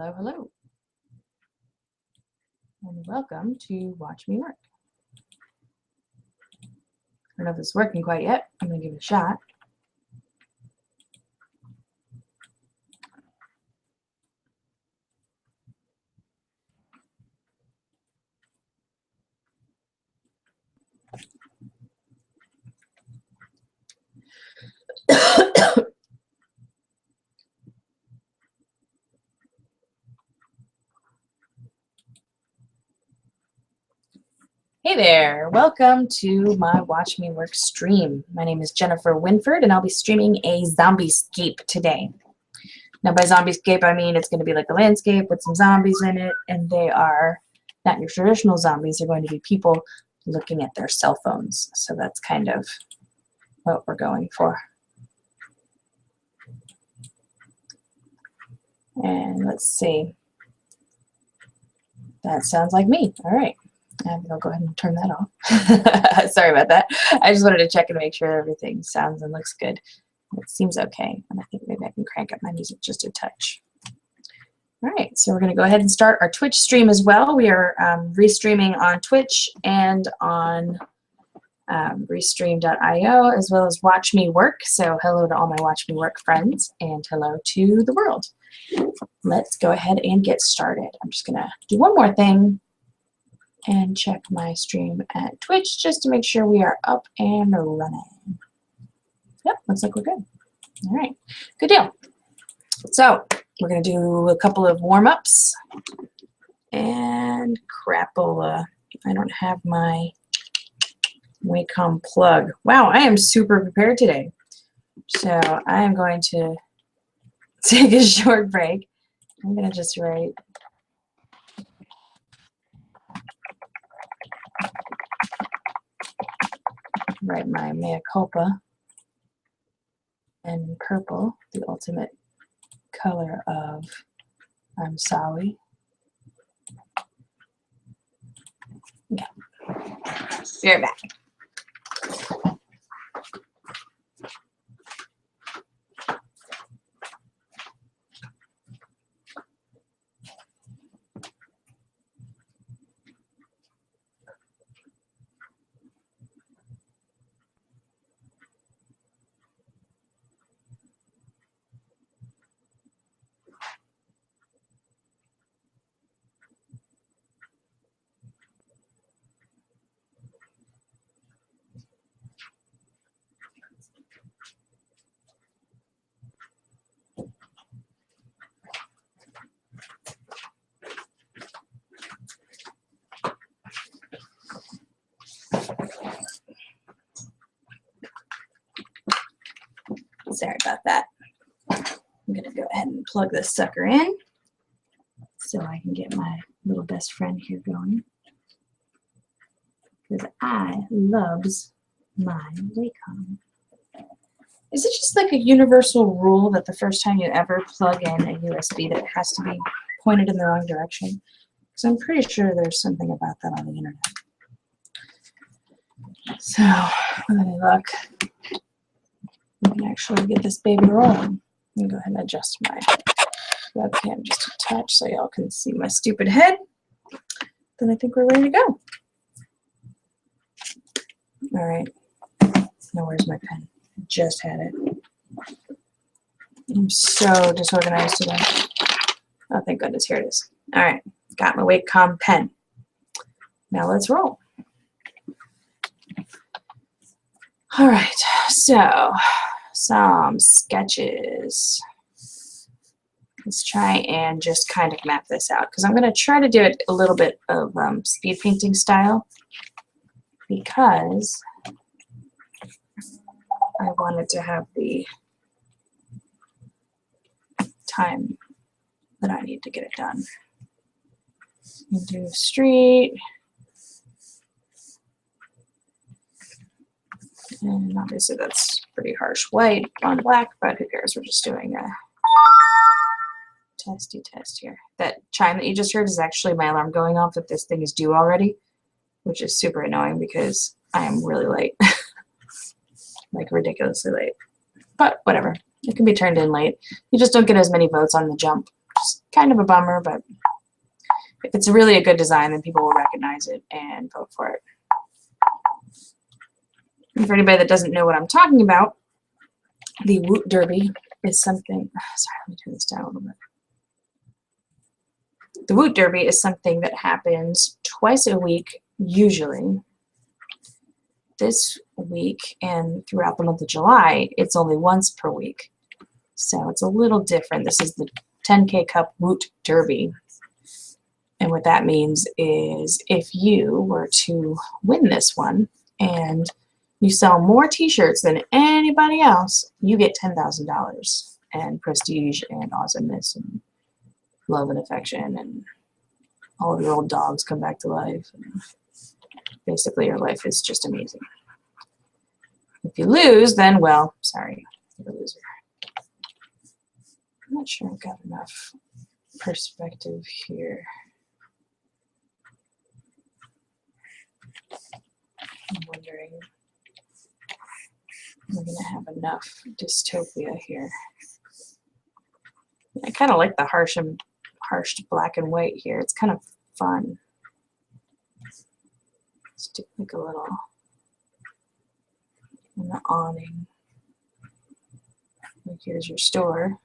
Hello, hello, and welcome to Watch Me Work. I don't know if it's working quite yet. I'm going to give it a shot. Hey there, welcome to my Watch Me Work stream. My name is Jennifer Winford and I'll be streaming a Zombiescape today. Now by Zombiescape I mean it's going to be like a landscape with some zombies in it, and they are not your traditional zombies. They're going to be people looking at their cell phones. So that's kind of what we're going for. And let's see. That sounds like me. All right. I'll go ahead and turn that off. Sorry about that. I just wanted to check and make sure everything sounds and looks good. It seems okay. And I think maybe I can crank up my music just a touch. All right, so we're going to go ahead and start our Twitch stream as well. We are restreaming on Twitch and on restream.io, as well as Watch Me Work. So hello to all my Watch Me Work friends, and hello to the world. Let's go ahead and get started. I'm just going to do one more thing and check my stream at Twitch just to make sure we are up and running. Yep, looks like we're good. All right, good deal. So we're going to do a couple of warm-ups. And crapola, I don't have my Wacom plug. Wow, I am super prepared today. So I am going to take a short break. I'm going to just write my mea culpa in purple, the ultimate color of I'm sorry. Okay. Be right back. Sorry about that. I'm going to go ahead and plug this sucker in so I can get my little best friend here going, because I loves my Wacom. Is it just like a universal rule that the first time you ever plug in a USB that it has to be pointed in the wrong direction? Because I'm pretty sure there's something about that on the internet. So, with any luck, we can actually get this baby rolling. Let me go ahead and adjust my webcam just a touch so y'all can see my stupid head. Then I think we're ready to go. All right. Now where's my pen? I just had it. I'm so disorganized today. Oh, thank goodness. Here it is. All right. Got my Wacom pen. Now let's roll. All right. So some sketches. Let's try and just kind of map this out, because I'm going to try to do it a little bit of speed painting style, because I wanted to have the time that I need to get it done. Do street. And obviously that's pretty harsh white on black, but who cares? We're just doing a testy test here. That chime that you just heard is actually my alarm going off that this thing is due already, which is super annoying because I am really late. Like ridiculously late. But whatever. It can be turned in late. You just don't get as many votes on the jump. is kind of a bummer, but if it's really a good design, then people will recognize it and vote for it. And for anybody that doesn't know what I'm talking about, the Woot Derby is something, sorry, let me turn this down a little bit. The Woot Derby is something that happens twice a week, usually. This week and throughout the month of July, it's only once per week. So it's a little different. This is the 10K Cup Woot Derby. And what that means is if you were to win this one and you sell more t-shirts than anybody else, you get $10,000 and prestige and awesomeness and love and affection, and all of your old dogs come back to life. And basically, your life is just amazing. If you lose, then, well, sorry, you're a loser. I'm not sure I've got enough perspective here. I'm wondering if we're going to have enough dystopia here. I kind of like the harsh black and white here. It's kind of fun. Let's do like a little in the awning. Like here's your store.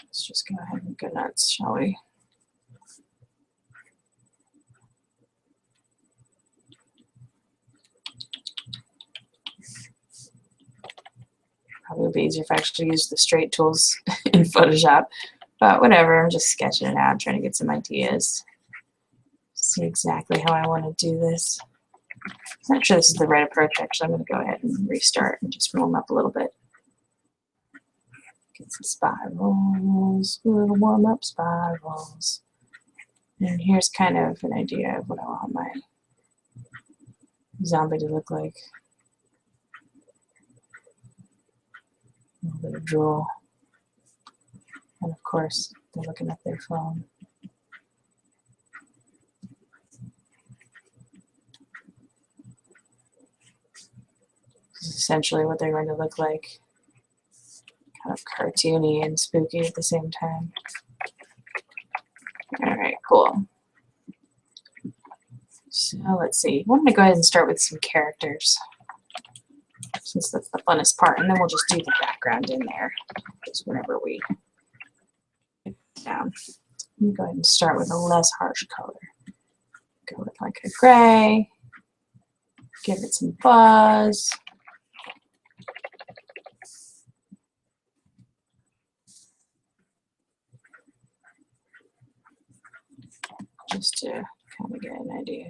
Let's just go ahead and go nuts, shall we? Probably would be easier if I actually used the straight tools in Photoshop, but whatever, I'm just sketching it out, trying to get some ideas. See exactly how I want to do this. I'm not sure this is the right approach, actually. I'm going to go ahead and restart and just warm up a little bit. Get some spirals, little warm-up spirals. And here's kind of an idea of what I want my zombie to look like. A little bit of drool. And of course, they're looking at their phone. This is essentially what they're going to look like. Kind of cartoony and spooky at the same time. Alright, cool. So let's see. I want to go ahead and start with some characters, since that's the funnest part, and then we'll just do the background in there just whenever we get down. Let me go ahead and start with a less harsh color. Go with like a gray, give it some buzz. Just to kind of get an idea.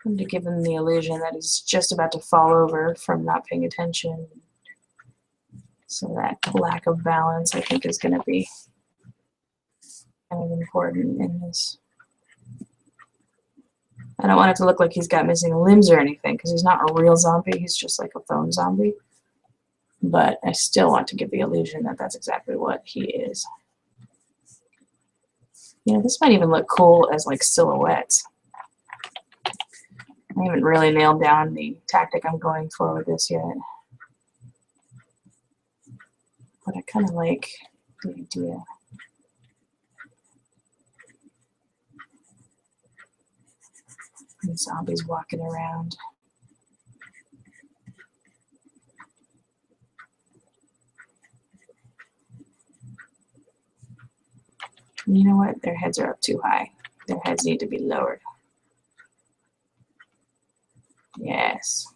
And to give him the illusion that he's just about to fall over from not paying attention. So that lack of balance, I think, is going to be kind of important in this. I don't want it to look like he's got missing limbs or anything, because he's not a real zombie. He's just like a phone zombie. But I still want to give the illusion that that's exactly what he is. You know, this might even look cool as like silhouettes. I haven't really nailed down the tactic I'm going for with this yet. But I kind of like the idea. And zombies walking around. You know what? Their heads are up too high. Their heads need to be lowered. Yes.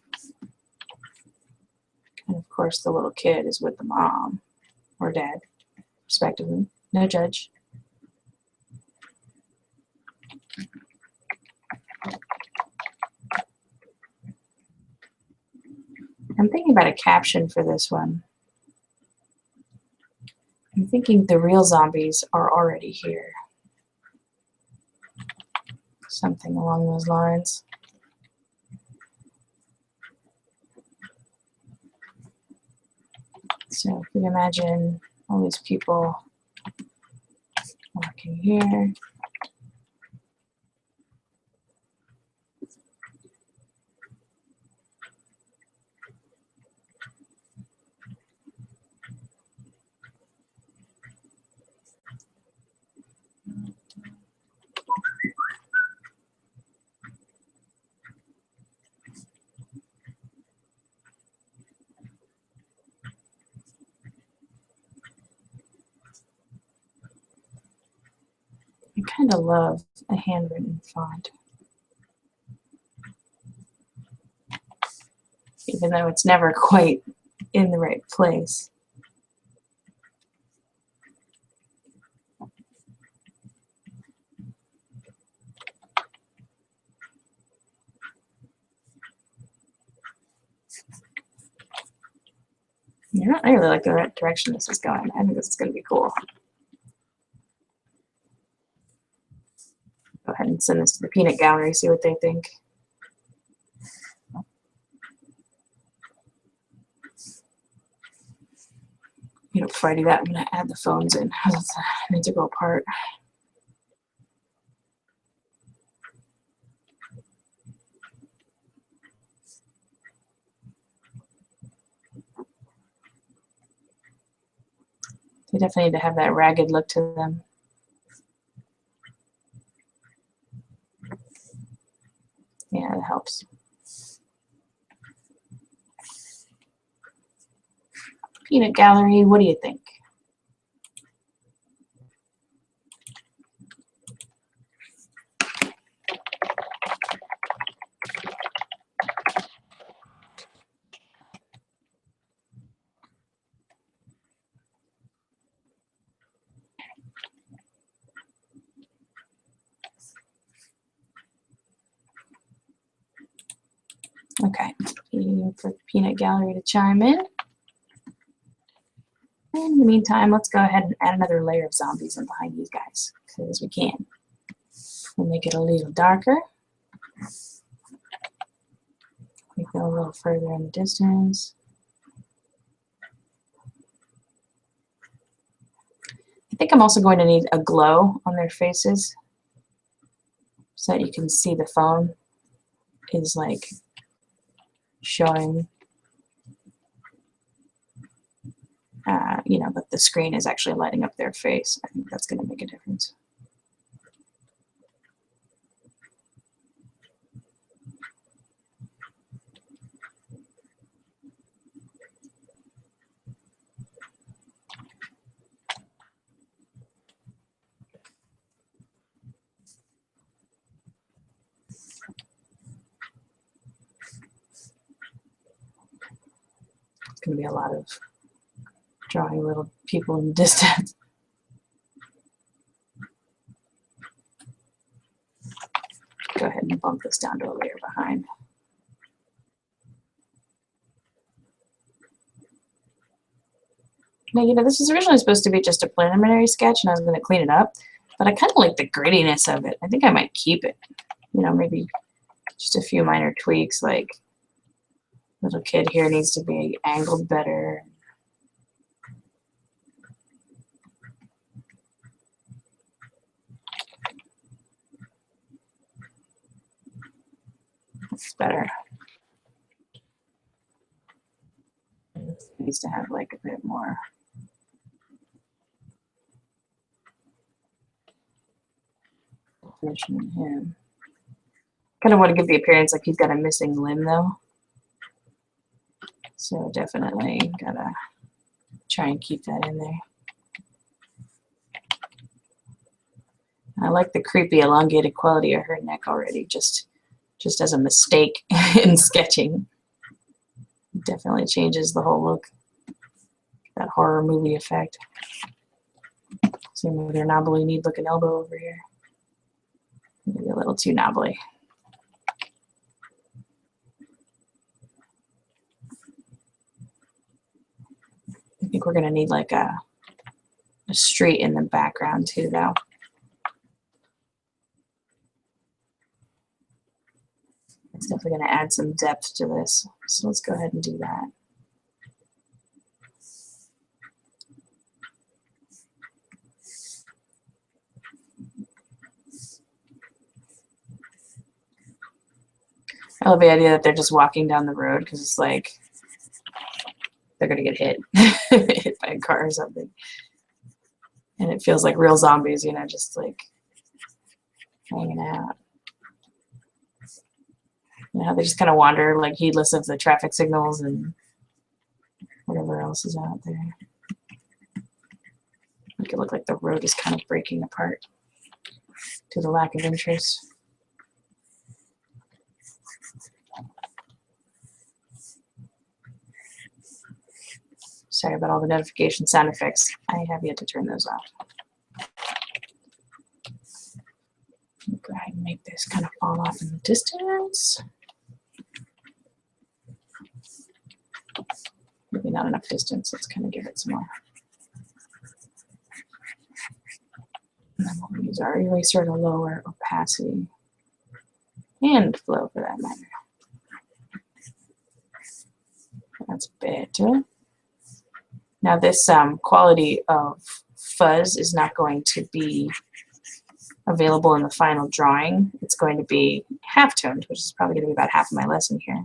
And of course the little kid is with the mom or dad, respectively. No judge. I'm thinking about a caption for this one. I'm thinking the real zombies are already here. Something along those lines. So if you can imagine all these people walking here. I kind of love a handwritten font, even though it's never quite in the right place. Yeah, I really like the direction this is going. I think this is going to be cool. Go ahead and send this to the peanut gallery, see what they think. Before I do that, I'm going to add the phones in. That's an integral part. They definitely need to have that ragged look to them. Yeah, that helps. Peanut gallery, what do you think? Okay, for the peanut gallery to chime in. In the meantime, let's go ahead and add another layer of zombies in behind these guys, because we can. We'll make it a little darker. We go a little further in the distance. I think I'm also going to need a glow on their faces so that you can see the phone is like showing, that the screen is actually lighting up their face. I think that's going to make a difference. It's going to be a lot of drawing little people in the distance. Go ahead and bump this down to a layer behind. Now, this was originally supposed to be just a preliminary sketch, and I was going to clean it up, but I kind of like the grittiness of it. I think I might keep it. Maybe just a few minor tweaks, like little kid here needs to be angled better. It's better. It needs to have like a bit more. Definition in him. Kind of want to give the appearance like he's got a missing limb though. So definitely gotta try and keep that in there. I like the creepy elongated quality of her neck already, just as a mistake in sketching. It definitely changes the whole look. That horror movie effect. Same with her knobbly kneed looking elbow over here. Maybe a little too knobbly. I think we're gonna need like a street in the background too though. It's definitely going to add some depth to this. So let's go ahead and do that. I love the idea that they're just walking down the road because it's like they're gonna get hit, hit by a car or something, and it feels like real zombies, you know, just like hanging out. You know how they just kind of wander, like heedless of the traffic signals and whatever else is out there. Make it look like the road is kind of breaking apart to the lack of interest. Sorry about all the notification sound effects. I have yet to turn those off. Go ahead and make this kind of fall off in the distance. Maybe not enough distance. Let's kind of give it some more. And then we'll use our eraser to lower opacity and flow for that matter. That's better. Now this quality of fuzz is not going to be available in the final drawing. It's going to be half-toned, which is probably going to be about half of my lesson here.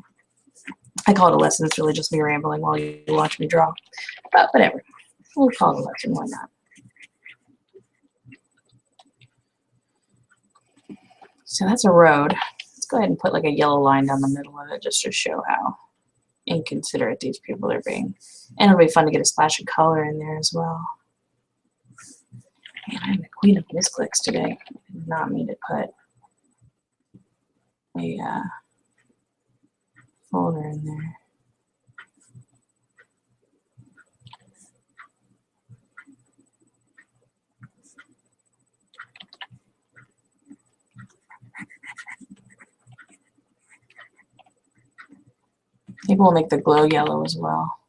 I call it a lesson. It's really just me rambling while you watch me draw. But whatever. We'll call it a lesson. Why not? So that's a road. Let's go ahead and put like a yellow line down the middle of it just to show how inconsiderate these people are being. And it'll be fun to get a splash of color in there as well. Man, I'm the queen of misclicks today. I did not mean to put a folder in there. Maybe we'll make the glow yellow as well.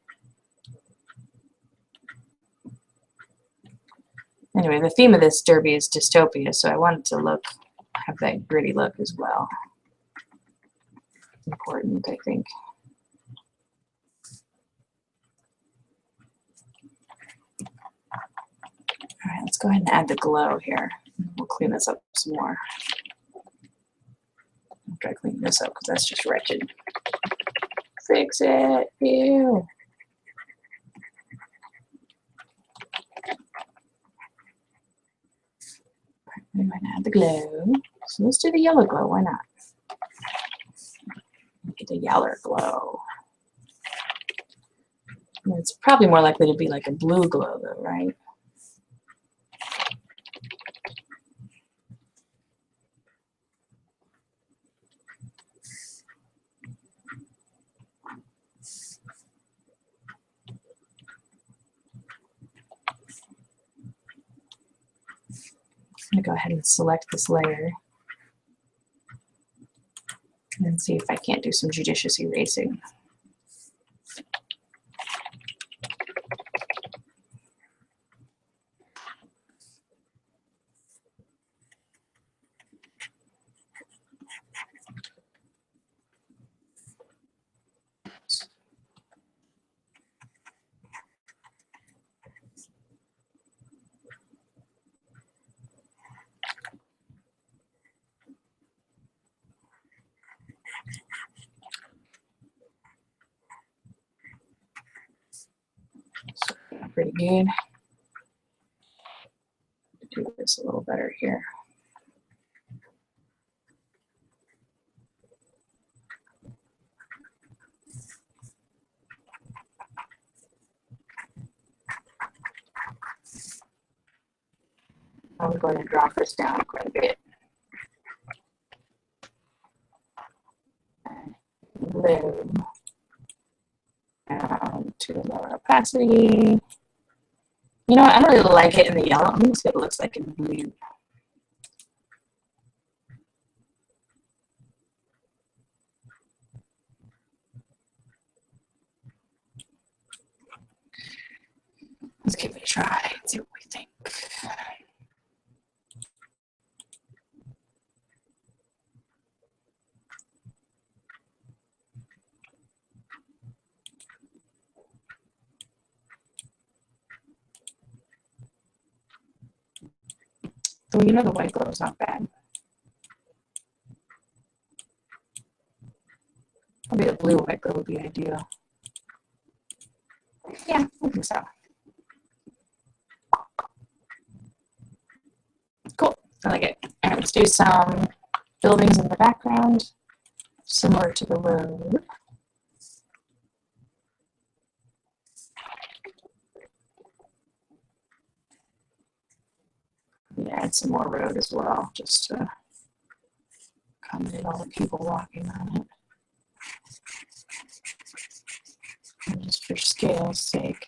Anyway, the theme of this derby is dystopia, so I want it to have that gritty look as well. Important, I think. All right, let's go ahead and add the glow here. We'll clean this up some more. After I clean this up, because that's just wretched. Fix it. Ew. I'm going to add the glow. So let's do the yellow glow. Why not? Get the yellow glow. It's probably more likely to be like a blue glow, though, right? I'm going to go ahead and select this layer and see if I can't do some judicious erasing. Pretty good. Do this a little better here. I'm going to drop this down quite a bit. Blue down to lower opacity. You know what? I don't really like it in the yellow. I'm going to see what it looks like in blue. Let's give it a try. See what we think. So you know the white glow is not bad. Maybe a blue wick would be ideal. Yeah, I think so. Cool. I like it. All right, let's do some buildings in the background, similar to the road. Yeah, add some more road as well, just to accommodate all the people walking on it. And just for scale's sake.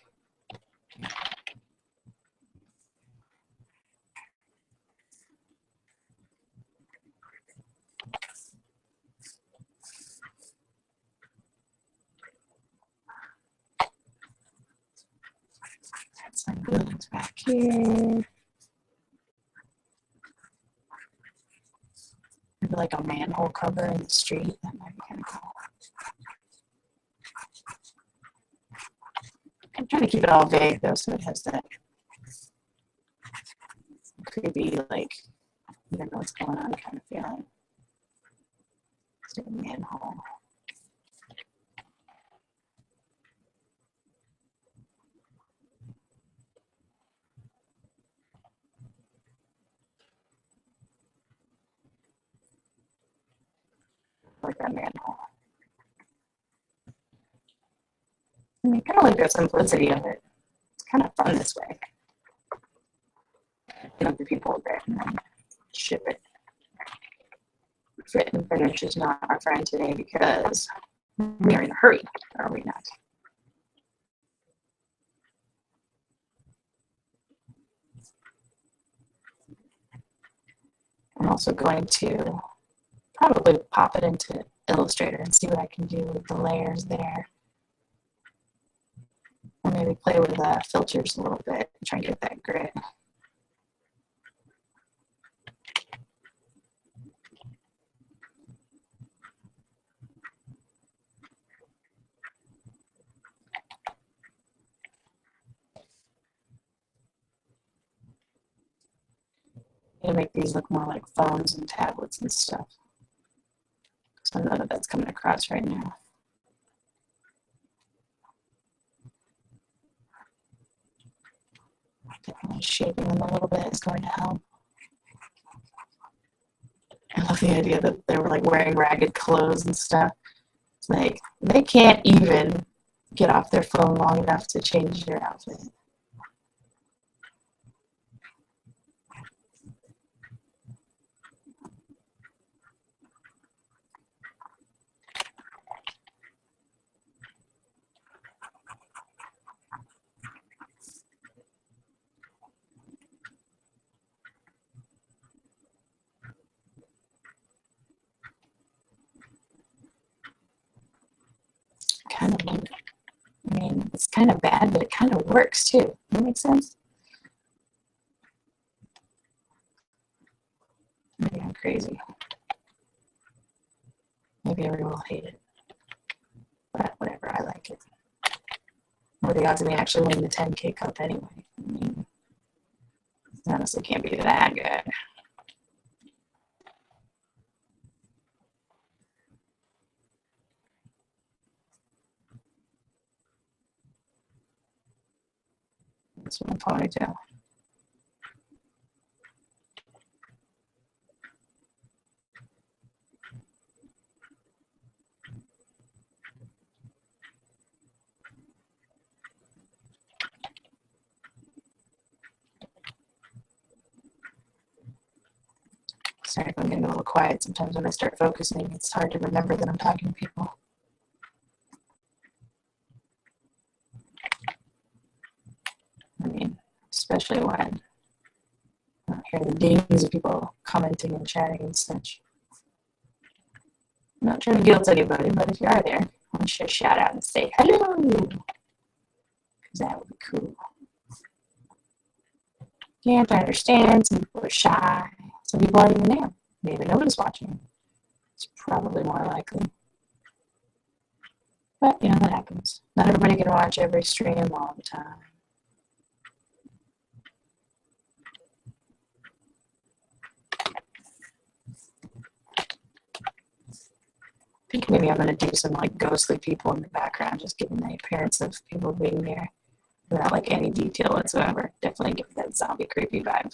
Add some buildings back here. Maybe like a manhole cover in the street. That might be kind of cool. I'm trying to keep it all vague though, so it has that creepy, like, you don't know what's going on kind of feeling. Let's do a manhole. Like that manhole. I mean, kind of like the simplicity of it. It's kind of fun this way. You know, the people there and then ship it. Fit and finish is not our friend today because we are in a hurry, are we not? I'm also going to probably pop it into Illustrator and see what I can do with the layers there. Or maybe play with the filters a little bit and try and get that grit. To make these look more like phones and tablets and stuff. So none of that's coming across right now. Definitely shaping them a little bit is going to help. I love the idea that they were like wearing ragged clothes and stuff. It's like they can't even get off their phone long enough to change their outfit. Kind of, I mean, it's kind of bad, but it kind of works too. That makes sense? Maybe I'm crazy. Maybe everyone will hate it. But whatever, I like it. What are the odds of me actually winning the 10K cup anyway? I mean, honestly can't be that good. That's what I'm ponytail. Sorry if I'm getting a little quiet. Sometimes when I start focusing, it's hard to remember that I'm talking to people. I mean, especially when I hear the dings of people commenting and chatting and such. I'm not trying to guilt anybody, but if you are there, I want you to shout out and say hello. Because that would be cool. Can't understand. Some people are shy. Some people aren't even there. They even notice watching. It's probably more likely. But, you know, that happens. Not everybody can watch every stream all the time. think maybe I'm going to do some like ghostly people in the background, just giving the appearance of people being there without like any detail whatsoever. Definitely give that zombie creepy vibe.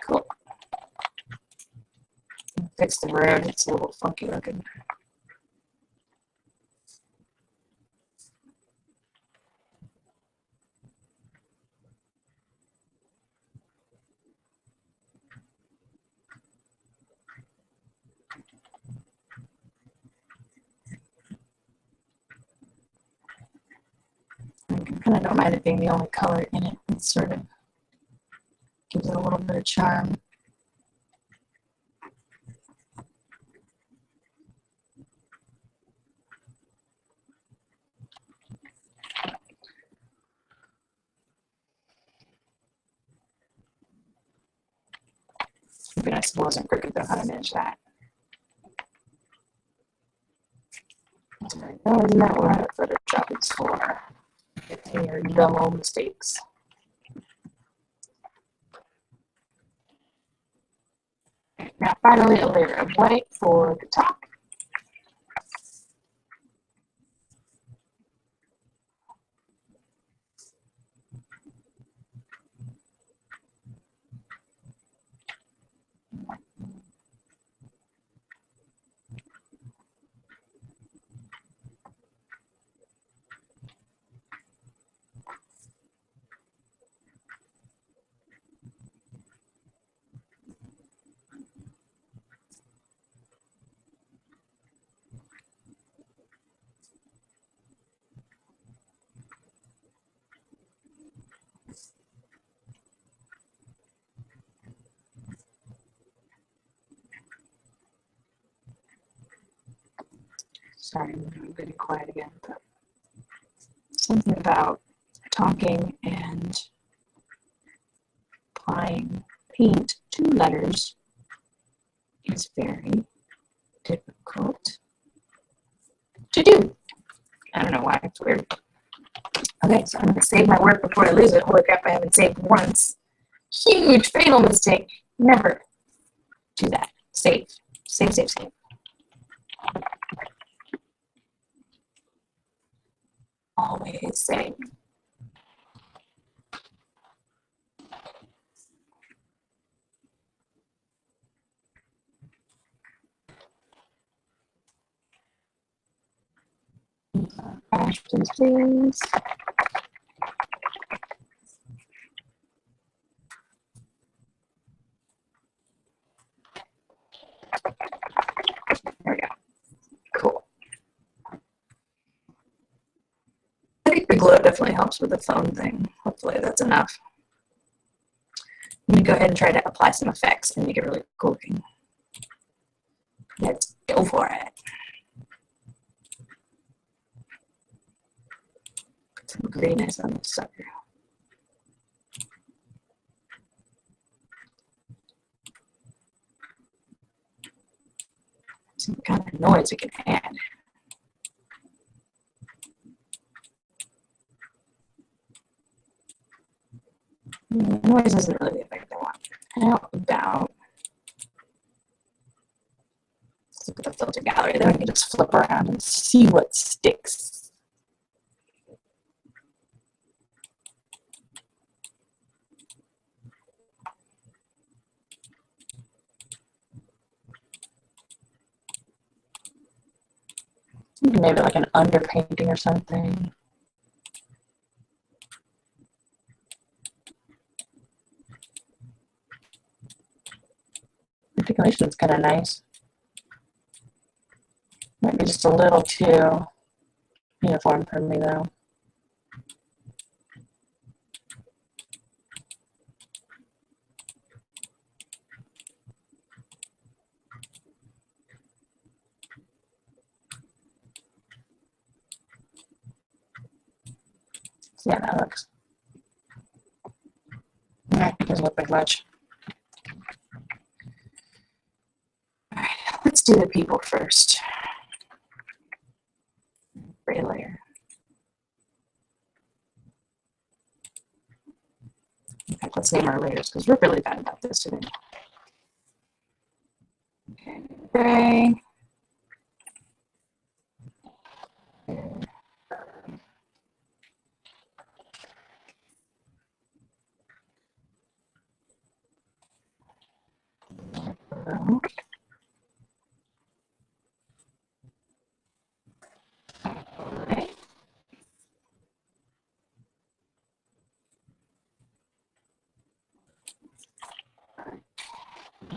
Cool. Fix the road. It's a little funky looking. I kind of don't mind it being the only color in it. It sort of gives it a little bit of charm. It'd be nice if it wasn't crooked though, how to manage that. No, isn't that what Photoshop is for? Getting your dumb old mistakes. Now finally a layer of white for the top. Sorry, I'm getting quiet again, but something about talking and applying paint to letters is very difficult to do. I don't know why, it's weird. Okay, so I'm going to save my work before I lose it. Holy crap, I haven't saved once. Huge fatal mistake. Never do that. Save. Save, save, save. Always save. Crash, please, please. There we go. Cool. I think the glow definitely helps with the phone thing. Hopefully that's enough. I'm going to go ahead and try to apply some effects and make it really cool looking. Let's go for it. Put some greenness on this sucker. Some kind of noise we can add. Noise isn't really the effect I want. How about, let's look at the filter gallery, then we can just flip around and see what sticks. Maybe like an underpainting or something. Articulation is kind of nice. Might be just a little too uniform for me though. Yeah, that looks. Yeah, it doesn't look like much. All right, let's do the people first. Gray layer. In fact, let's name our layers because we're really bad about this today. Okay, gray.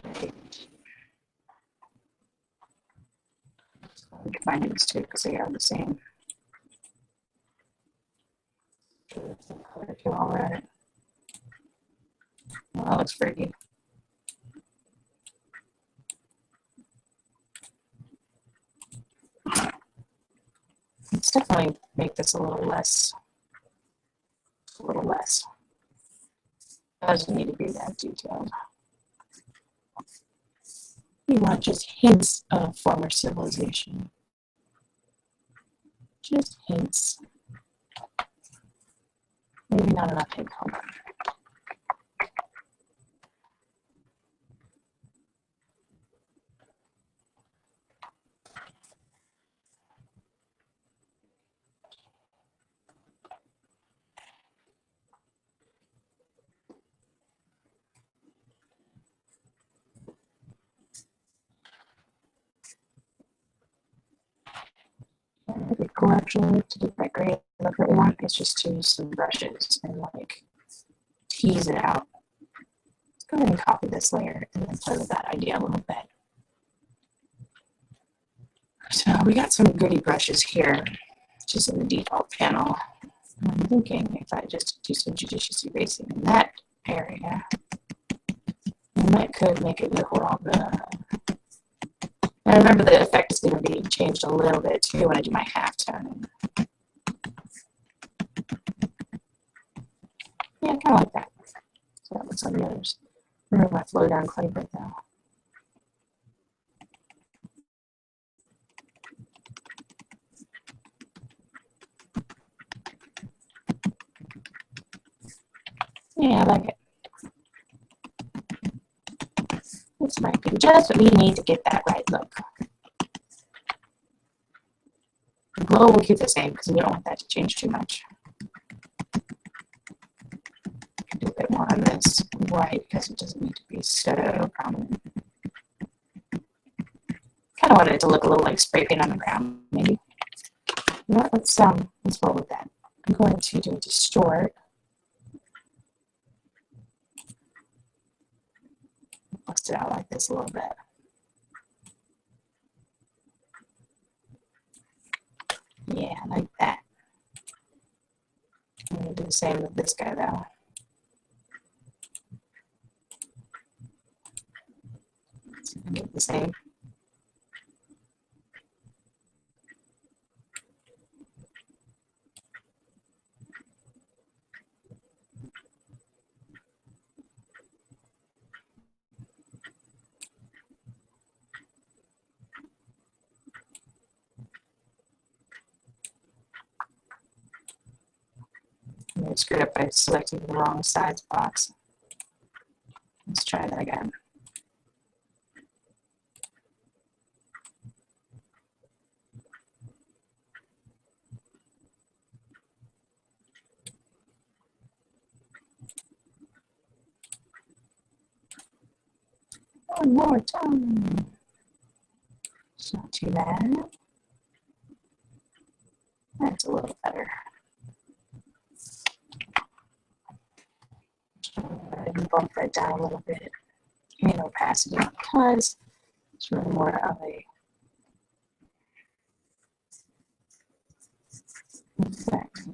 Okay. We can find these two because they are the same. Color two all right. Well, that looks pretty. Let's definitely make this a little less. A little less. It doesn't need to be that detailed. We want just hints of former civilization. Just hints. Maybe not enough hint color. It'd be cool actually to do that gray look that we want is just to use some brushes and like tease it out. Let's go ahead and copy this layer and then play with that idea a little bit. So we got some gritty brushes here, just in the default panel. And I'm thinking if I just do some judicious erasing in that area, and that could make it look a little good. I remember the effect is going to be changed a little bit too when I do my halftone. Yeah, kind of like that. So that looks like the others. Remove my flow down quite a bit though. Yeah, I like it. This might be just what we need to get that right look. The glow will keep the same because we don't want that to change too much. Do a bit more on this white because it doesn't need to be so prominent. Kind of wanted it to look a little like spray paint on the ground, maybe. You know what? Let's roll with that. I'm going to do a distort. Bust it out like this a little bit. Yeah, like that. I'm going to do the same with this guy though. Get the same. I screwed up by selecting the wrong size box. Let's try that again. One more time. It's not too bad. That's a little better. And bump that down a little bit in opacity because it's really more of a effect.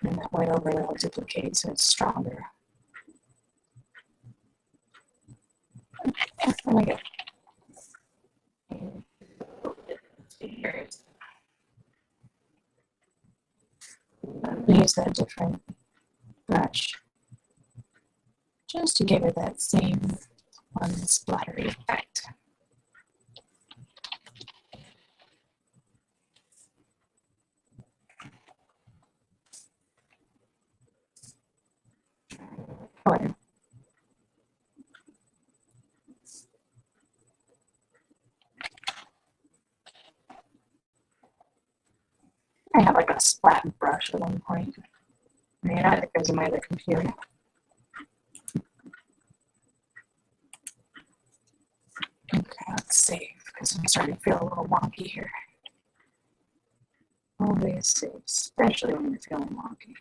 And that white overlay will duplicate so it's stronger. I like it. Let's see here. use a different brush just to give it that same unsplattery effect. Color. I have like a splat brush at one point. Man, I think there's in my other computer. Okay, let's save because I'm starting to feel a little wonky here. Always save, especially when you're feeling wonky.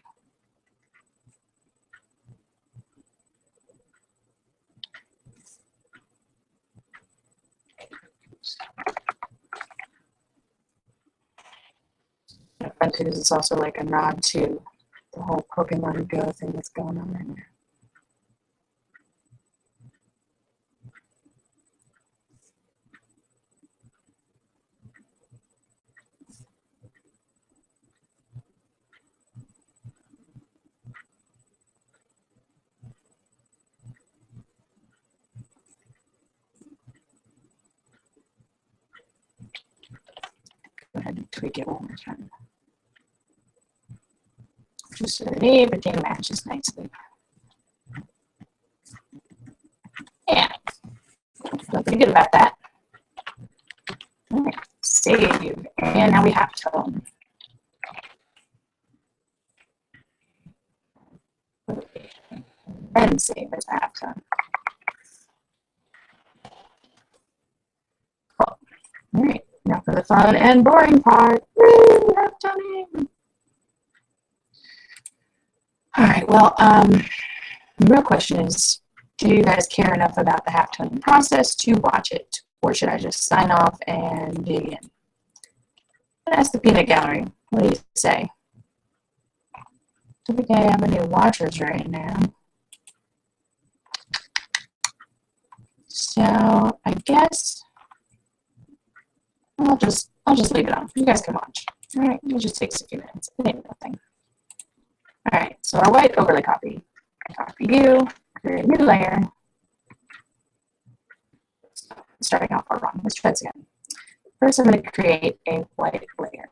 This is also like a nod to the whole Pokemon Go thing that's going on right now. Go ahead and tweak it one more time. Just so that everything matches nicely. Yeah, feel pretty good about that. All right, save, and now we have tone. And save as half tone. Cool. All right, now for the fun and boring part. Woo, half toning. All right, well, the real question is, do you guys care enough about the half toning process to watch it, or should I just sign off and dig in? That's the peanut gallery. What do you say? I think I have any watchers right now. So I guess I'll just leave it on. You guys can watch. All right, it just takes a few minutes. It ain't nothing. All right, so our white overlay copy. Copy you, create a new layer. Starting off wrong. Let's try this again. First, I'm going to create a white layer.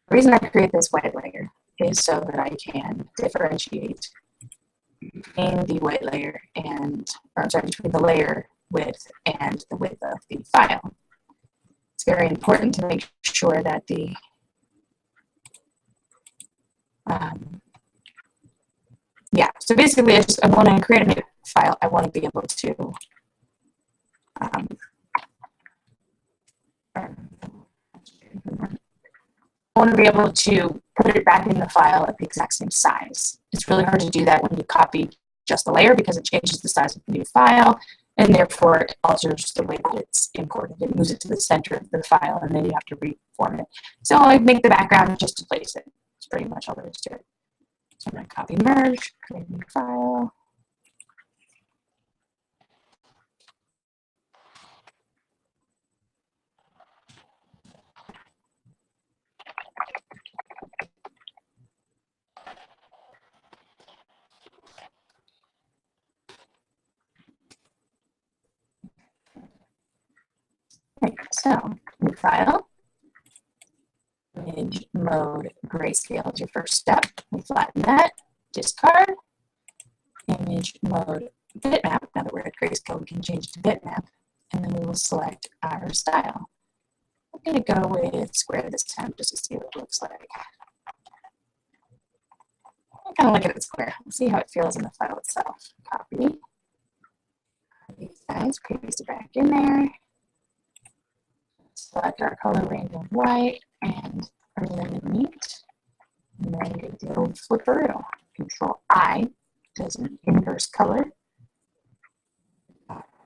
The reason I create this white layer is so that I can differentiate between the white layer and, or I'm sorry, between the layer width and the width of the file. It's very important to make sure that the yeah, so basically I want to create a new file. I want to be able to I want to be able to put it back in the file at the exact same size. It's really hard to do that when you copy just the layer because it changes the size of the new file and therefore it alters the way that it's imported. It moves it to the center of the file and then you have to reform it. So I make the background just to place it. It's pretty much all there is to it. So I'm going to copy merge, create a new file. Okay, so new file. Image mode grayscale is your first step. We flatten that, discard. Image mode bitmap. Now that we're at grayscale, we can change to bitmap. And then we will select our style. I'm going to go with square this time just to see what it looks like. I kind of like it at square. Let's see how it feels in the file itself. Copy. These guys, paste it back in there. Select our color range of white and eliminate. And then get the old flipperoo. Control I does an inverse color.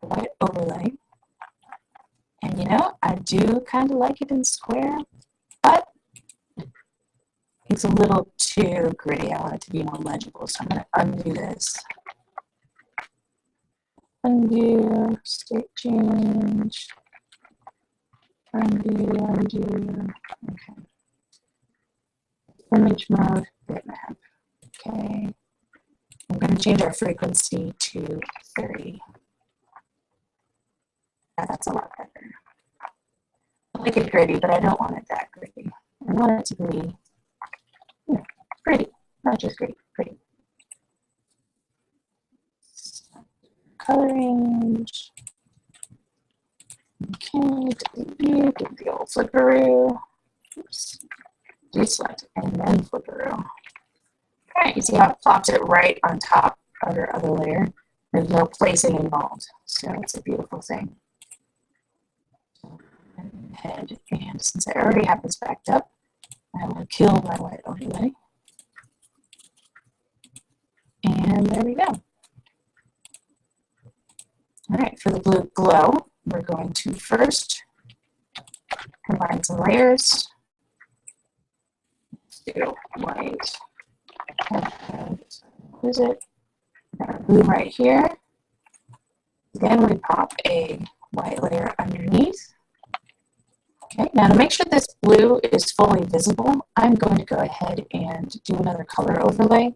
White overlay. And you know, I do kind of like it in square, but it's a little too gritty. I want it to be more legible, so I'm going to undo this. Undo, state change. Undo. Okay. image mode, bitmap. Okay. I'm going to change our frequency to 30. Yeah, that's a lot better. I like it gritty, but I don't want it that gritty. I want it to be, you know, pretty, not just gritty, pretty. Color range. Okay, delete view, give the old flipperoo. Oops. Deselect and then flipperoo. Alright, you see how it plops it right on top of your other layer. There's no placing involved, so it's a beautiful thing. Head, and since I already have this backed up, I will kill my white overlay. And there we go. Alright, for the blue glow, we're going to first combine some layers. Let's do white. Who's it? Blue right here. Then we pop a white layer underneath. Okay, now to make sure this blue is fully visible, I'm going to go ahead and do another color overlay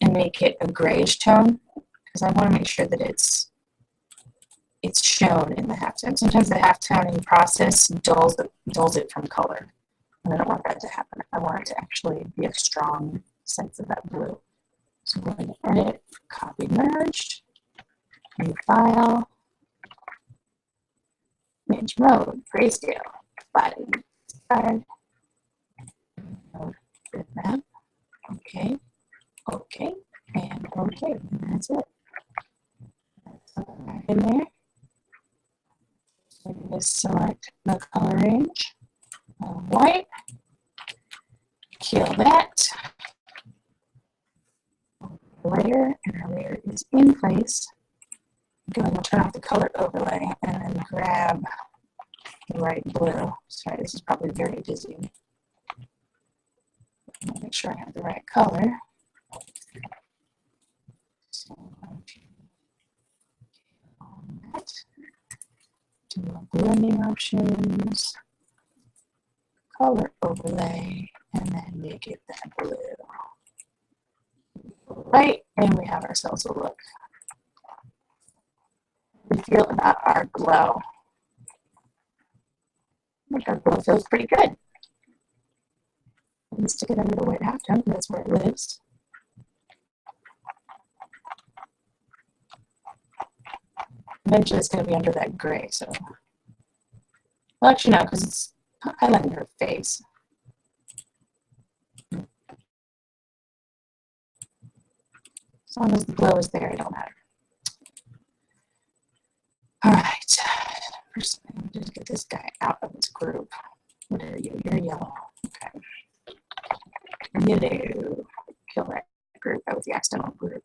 and make it a grayish tone because I want to make sure that it's shown in the halftone. Sometimes the halftoning process dulls it from color, and I don't want that to happen. I want it to actually be a strong sense of that blue. So we're going to edit, copy, merged, new file, image mode, grayscale, button, card, bitmap, okay, okay, and okay, and that's it. That's back in there. So just select the color range, white, kill that. Layer, and our layer is in place. I'm going to turn off the color overlay and then grab the right blue. Sorry, this is probably very dizzying. Make sure I have the right color. So that. Do blending options, color overlay, and then make it that blue. Right, and we have ourselves a look. We feel about our glow. I think our glow feels pretty good. Let's stick it under the white halftone, that's where it lives. Eventually it's going to be under that gray, so. Well, actually, no, because it's highlighting her face. As long as the glow is there, it don't matter. All right. First, I'm going to get this guy out of this group. What are you? You're yellow. Okay. Yellow. Kill that group. That was the accidental group.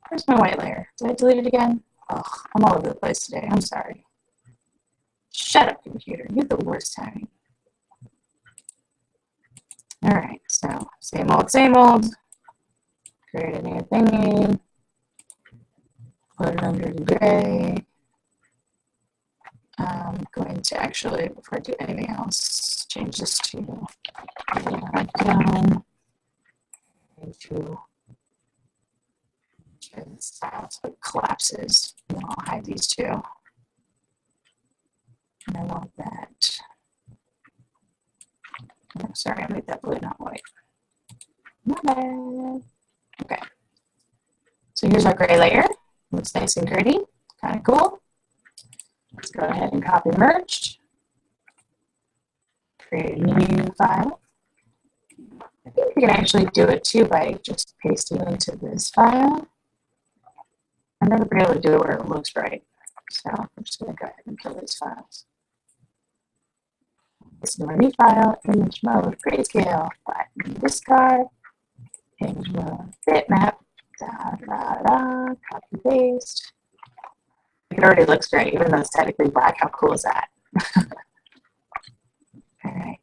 Where's my white layer? Did I delete it again? Ugh, I'm all over the place today. I'm sorry. Shut up, computer. You're the worst timing. All right. So, same old, same old. Create a new thingy. Put it under the gray. I'm going to actually, before I do anything else, change this to down into style so it collapses. And I'll hide these two. And I want that. Oh, sorry, I made that blue, not white. Not bad. Okay. So here's our gray layer. Looks nice and gritty. Kind of cool. Let's go ahead and copy merged. Create a new file. I think we can actually do it too by just pasting it into this file. I've never been able to do it where it looks right. So I'm just going to go ahead and kill these files. This is my new file, image mode, grayscale, button, discard, image mode, bitmap, copy paste. It already looks great, even though it's technically black. How cool is that? All right.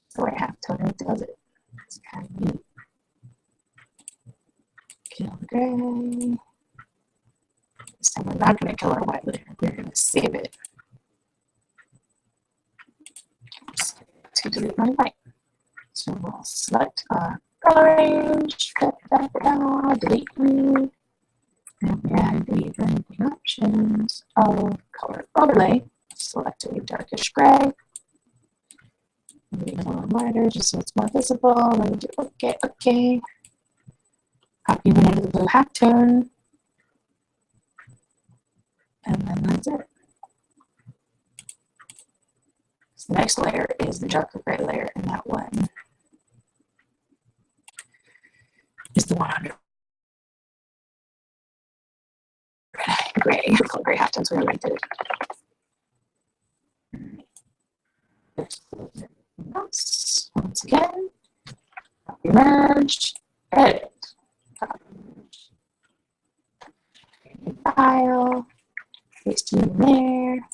So I have totally does it. It's kind of neat. Kill the gray. This time we're not going to kill our white layer. We're going to save it. To delete my white. So we'll select color range, delete green, and we add the blending options of color overlay. Select a darkish gray. Make it a little lighter just so it's more visible. Let me do okay. Copy one into the blue halftone. And then that's it. So the next layer is the darker gray layer, and that one is the 100 gray. Gray halftones were related. Once again, copy merged, edit, copy merged, file, paste it in there.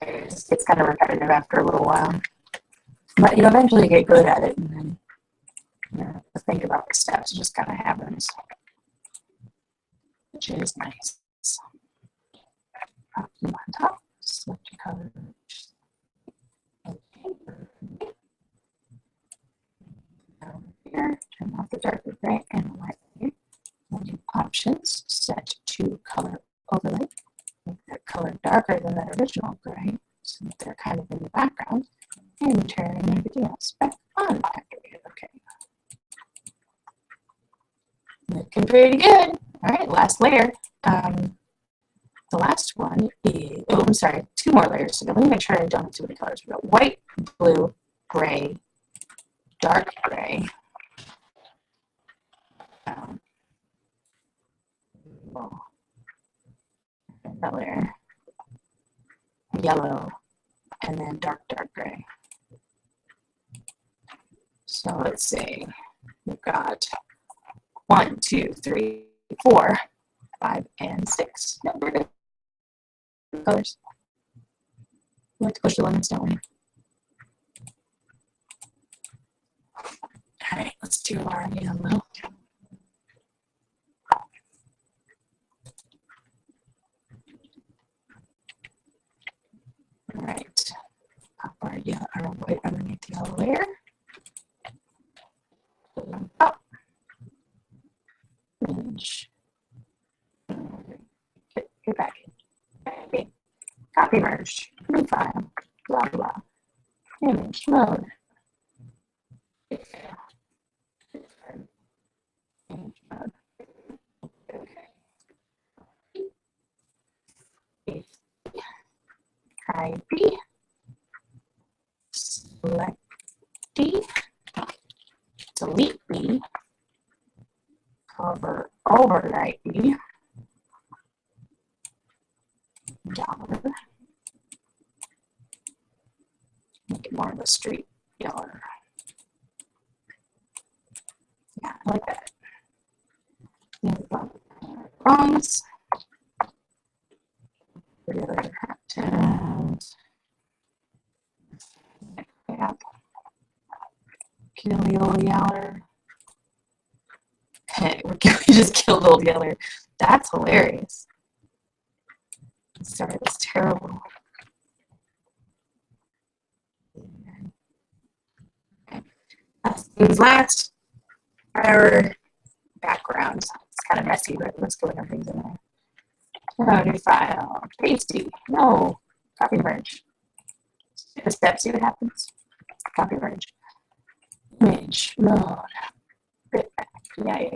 It's kind of repetitive after a little while, but you eventually get good at it, and then think about the steps. It just kind of happens, which is nice. Copy on top, select your color. Okay. Over here, turn off the darker gray and the light gray. Options set to color overlay. Make that color darker than that original gray, so that they're kind of in the background, and turn everything else back on after we hit OK. Looking pretty good. All right, last layer. The last one is, oh, I'm sorry, 2 more layers. So let me make sure I don't have too many colors. We got white, blue, gray, dark gray, another yellow, and then dark gray. So let's say we've got 1, 2, 3, 4, 5, and 6. No, we're good. Colors. We like to push the limits, don't we? All right, let's do our yellow. All right, pop our white underneath the yellow layer. Put them up. Image. Get back in. Okay. Copy merge. New file. Blah blah. Image mode. Image mode. Okay. Copy. Select D. Delete B. Cover overwrite B. Dollar. Make it more of a straight yellow. Yeah, I like that. Wrongs. Regular halftones. Yep. Kill the old yeller. Hey, we just killed old yeller. That's hilarious. Sorry, that's terrible. Last, our background. It's kind of messy, but let's go with everything in there. Oh, new file. Pasty. No. Copy merge. The step, see what happens. Copy merge. Image mode. Bit back. Yeah.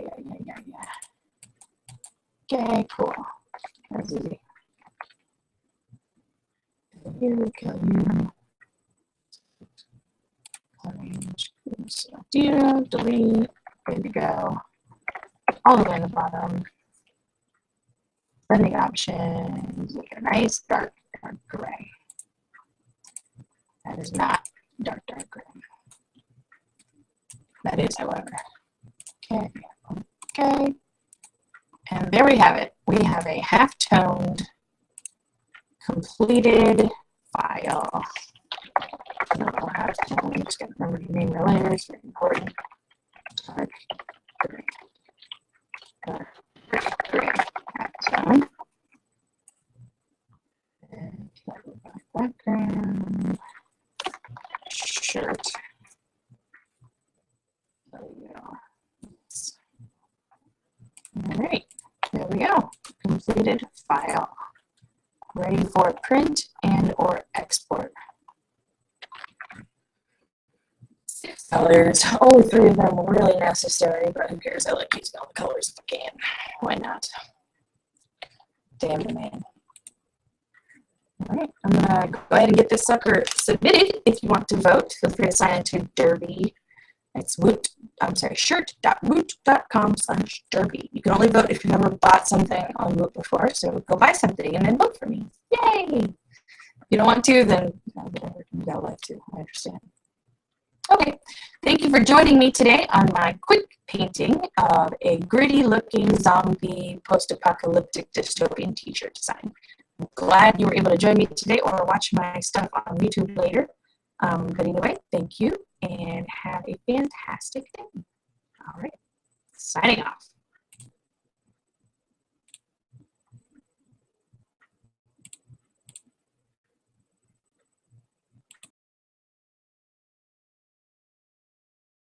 Okay, cool. That's easy. Here we go. Select delete, good to go. All the way on the bottom. Blending options, make it a nice dark gray. That is not dark gray. That is, however. Okay. And there we have it. We have a half-toned, completed file. I'm just going to remember to name your layers. Very important. Dark gray. Dark gray. Half-tone. And background. Sure. start. There we go. All right, there we go. Completed file. Ready for print and or export. 6 colors. Only 3 of them were really necessary, but who cares? I like using all the colors if I can. Why not? Damn the man. All right, I'm gonna go ahead and get this sucker submitted. If you want to vote, feel free to sign into Derby. It's shirt.woot.com/Derby. You can only vote if you've ever bought something on Woot before, so go buy something and then vote for me. Yay! If you don't want to, then whatever, you got life too. I understand. Okay, thank you for joining me today on my quick painting of a gritty-looking zombie post-apocalyptic dystopian t-shirt design. I'm glad you were able to join me today or watch my stuff on YouTube later. But either way, thank you and have a fantastic day. All right, signing off.